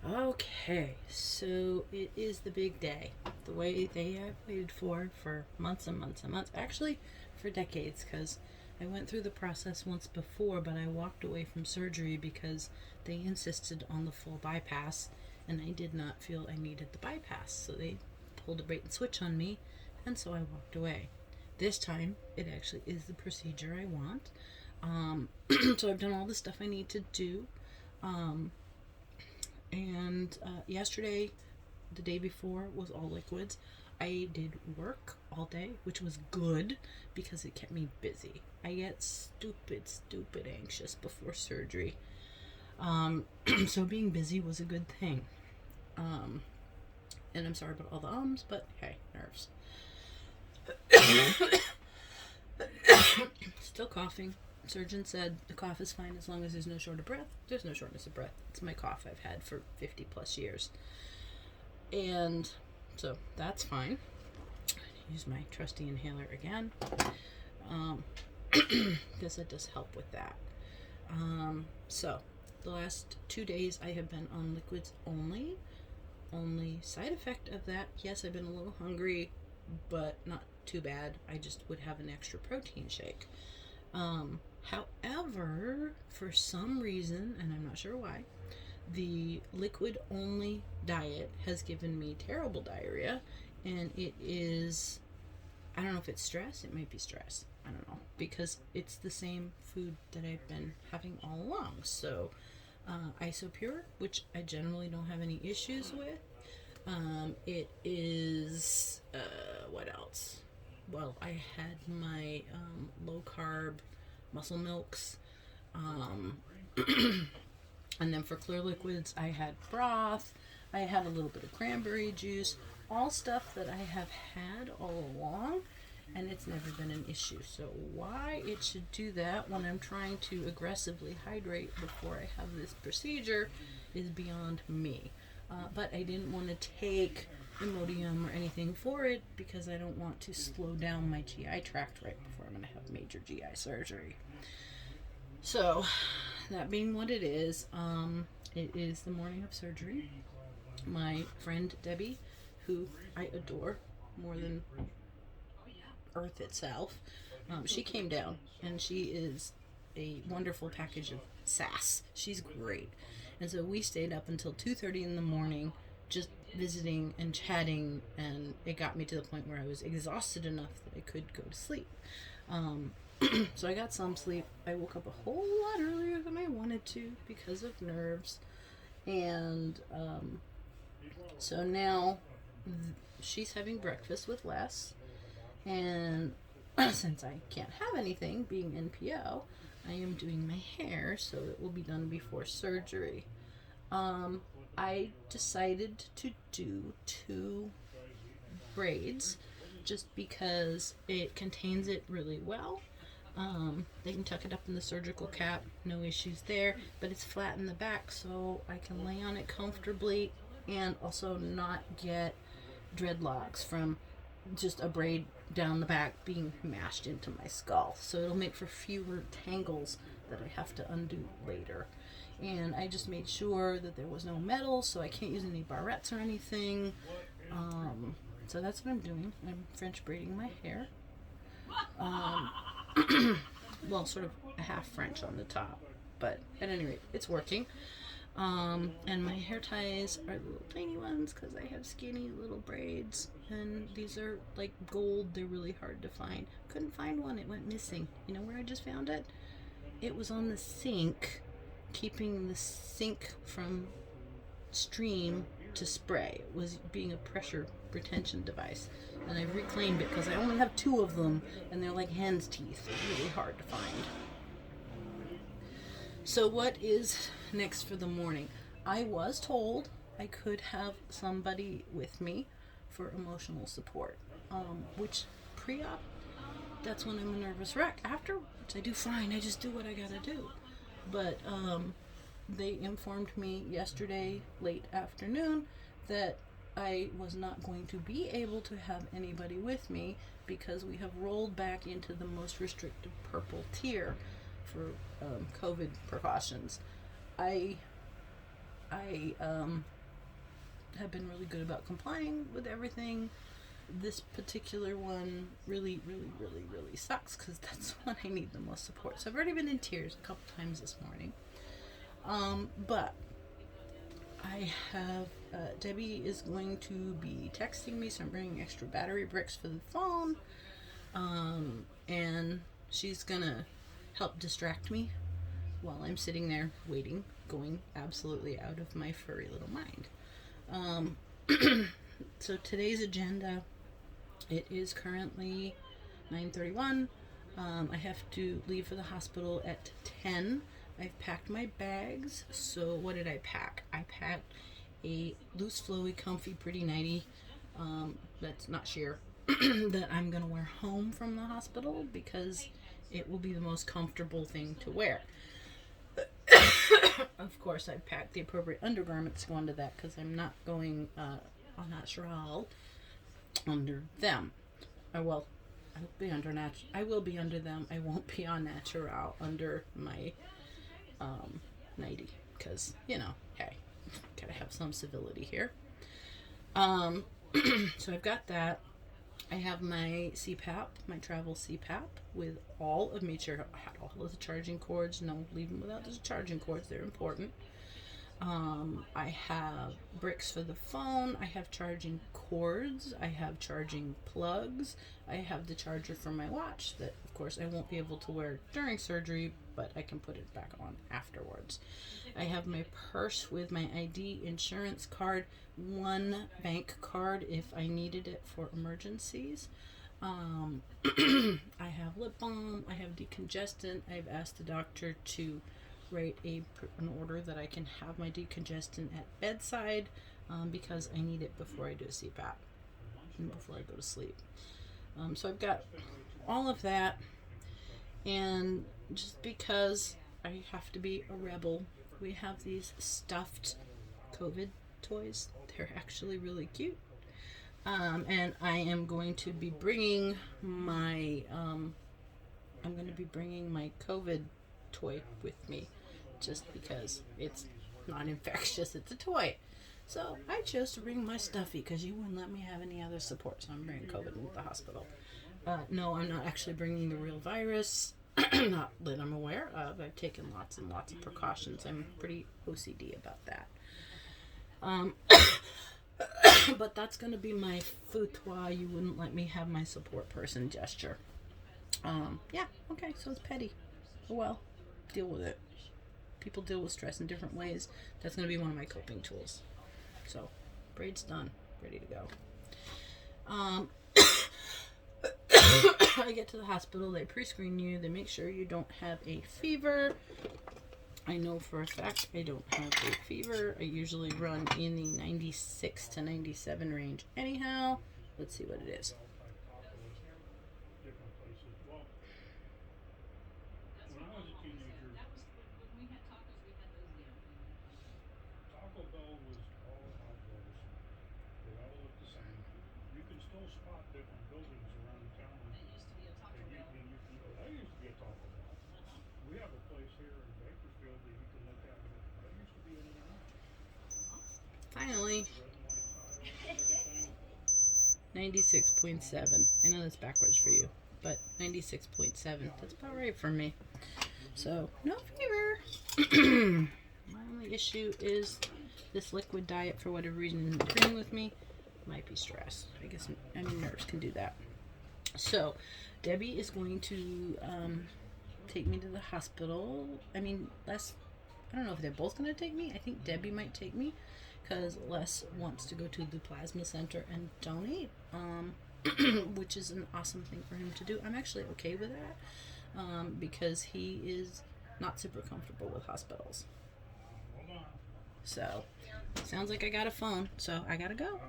Okay, so it is the big day. The way they I've waited for months and months and months. Actually, for decades, because I went through the process once before, but I walked away from surgery because they insisted on the full bypass, and I did not feel I needed the bypass. So they pulled a bait and switch on me, and so I walked away. This time, it actually is the procedure I want. Um, so I've done all the stuff I need to do. Um, and yesterday, the day before, was all liquids. I did work all day, which was good because it kept me busy. I get stupid anxious before surgery. So being busy was a good thing. Um, and I'm sorry about all the ums, but hey, nerves. Still coughing. Surgeon said the cough is fine as long as there's no short of breath. There's no shortness of breath. It's my cough I've had for 50 plus years. And so that's fine. Use my trusty inhaler again. Um, because it does help with that. So the last 2 days I have been on liquids only. Only side effect of that, yes, I've been a little hungry, but not too bad. I just would have an extra protein shake. However, for some reason, and I'm not sure why, the liquid only diet has given me terrible diarrhea, and it is, I don't know if it's stress, it might be stress. I don't know, because it's the same food that I've been having all along. So, Isopure, which I generally don't have any issues with. It is, what else? Well, I had my low carb muscle milks. Um, and then for clear liquids, I had broth. I had a little bit of cranberry juice. All stuff that I have had all along, and it's never been an issue. So why it should do that when I'm trying to aggressively hydrate before I have this procedure is beyond me. But I didn't want to take Imodium or anything for it because I don't want to slow down my GI tract right before I'm going to have major GI surgery. So, that being what it is the morning of surgery. My friend Debbie, who I adore more than Earth itself, she came down and she is a wonderful package of sass. She's great. And so we stayed up until 2:30 in the morning just visiting and chatting, and it got me to the point where I was exhausted enough that I could go to sleep. Um, so I got some sleep. I woke up a whole lot earlier than I wanted to because of nerves. And so now she's having breakfast with Les. And since I can't have anything, being NPO, I am doing my hair so it will be done before surgery. I decided to do two braids just because it contains it really well. They can tuck it up in the surgical cap, no issues there, but it's flat in the back so I can lay on it comfortably and also not get dreadlocks from just a braid down the back being mashed into my skull. So it'll make for fewer tangles that I have to undo later. And I just made sure that there was no metal, so I can't use any barrettes or anything. So that's what I'm doing. I'm French braiding my hair. Um, well, sort of a half French on the top, but at any rate, it's working. And my hair ties are the little tiny ones because I have skinny little braids, and these are like gold. They're really hard to find. Couldn't find one. It went missing. You know where I just found it? It was on the sink, keeping the sink from stream to spray. It was being a pressure retention device. And I've reclaimed it because I only have two of them, and they're like hen's teeth. They're really hard to find. So what is next for the morning? I was told I could have somebody with me for emotional support, which pre-op, that's when I'm a nervous wreck. Afterwards, I do fine. I just do what I gotta do. But they informed me yesterday, late afternoon, that I was not going to be able to have anybody with me because we have rolled back into the most restrictive purple tier for COVID precautions. I have been really good about complying with everything. This particular one really sucks because that's when I need the most support. So I've already been in tears a couple times this morning. But I have, Debbie is going to be texting me, so I'm bringing extra battery bricks for the phone. And she's gonna help distract me while I'm sitting there waiting, going absolutely out of my furry little mind. So today's agenda, it is currently 9:31. I have to leave for the hospital at 10. I've packed my bags. So what did I pack? I packed a loose, flowy, comfy, pretty nightie that's not sheer that I'm going to wear home from the hospital because it will be the most comfortable thing to wear. Of course, I've packed the appropriate undergarments to go under that because I'm not going en natural under them. I will be under I will be under them. I won't be en natural under my nightie because, you know, hey, gotta have some civility here. So I've got that. I have my CPAP, my travel CPAP with all of, made sure I had all of the charging cords. No, leave them without the charging cords. They're important. I have bricks for the phone. I have charging cords. I have charging plugs. I have the charger for my watch that, of course, I won't be able to wear during surgery, but I can put it back on afterwards. I have my purse with my ID, insurance card, one bank card if I needed it for emergencies. I have lip balm. I have decongestant. I've asked the doctor to write an order that I can have my decongestant at bedside because I need it before I do a CPAP and before I go to sleep. So I've got all of that, and just because I have to be a rebel, we have these stuffed COVID toys. They're actually really cute. And I am going to be bringing my COVID toy with me just because it's not infectious, it's a toy. So I chose to bring my stuffy because you wouldn't let me have any other support, so I'm bringing COVID into the hospital. No, I'm not actually bringing the real virus. Not that I'm aware of. I've taken lots and lots of precautions. I'm pretty OCD about that. But that's going to be my foutoir, you wouldn't let me have my support person gesture. Yeah, okay, so it's petty. Oh well, deal with it. People deal with stress in different ways. That's going to be one of my coping tools. So, braid's done. Ready to go. I get to the hospital, they pre-screen you, they make sure you don't have a fever. I know for a fact I don't have a fever. I usually run in the 96 to 97 range anyhow. Let's see what it is. Finally, 96.7. I know that's backwards for you, but 96.7. That's about right for me. So, no fever. My only issue is this liquid diet, for whatever reason, isn't agreeing with me. Might be stress. I guess nerves can do that. So, Debbie is going to take me to the hospital. I mean, I don't know if they're both going to take me. I think Debbie might take me because Les wants to go to the plasma center and donate, which is an awesome thing for him to do. I'm actually okay with that because he is not super comfortable with hospitals. So, sounds like I got a phone, so I gotta go.